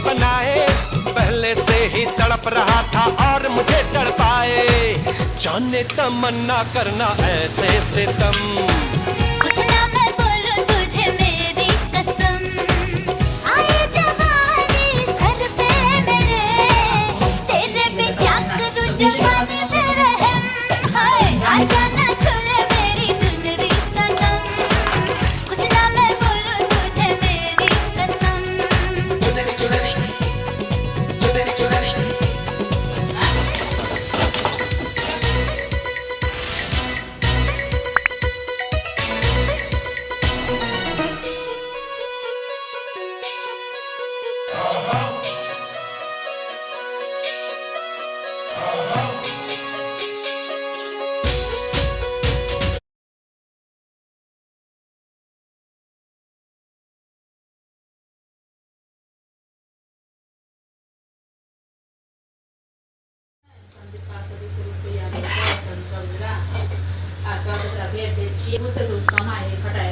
बनाए, पहले से ही तड़प रहा था और मुझे तड़पाए। जाने तमन्ना करना ऐसे सितम, कुछ ना मैं बोलूं तुझे मेरी कसम, आए जवानी सर पे मेरे, तेरे पे क्या करूं जवानी से रहम, हाय आजा ना छोड़े मेरी दुनरी सनम, कुछ ना मैं बोलूं तुझे मेरी कसम। Musste so normal verteilen.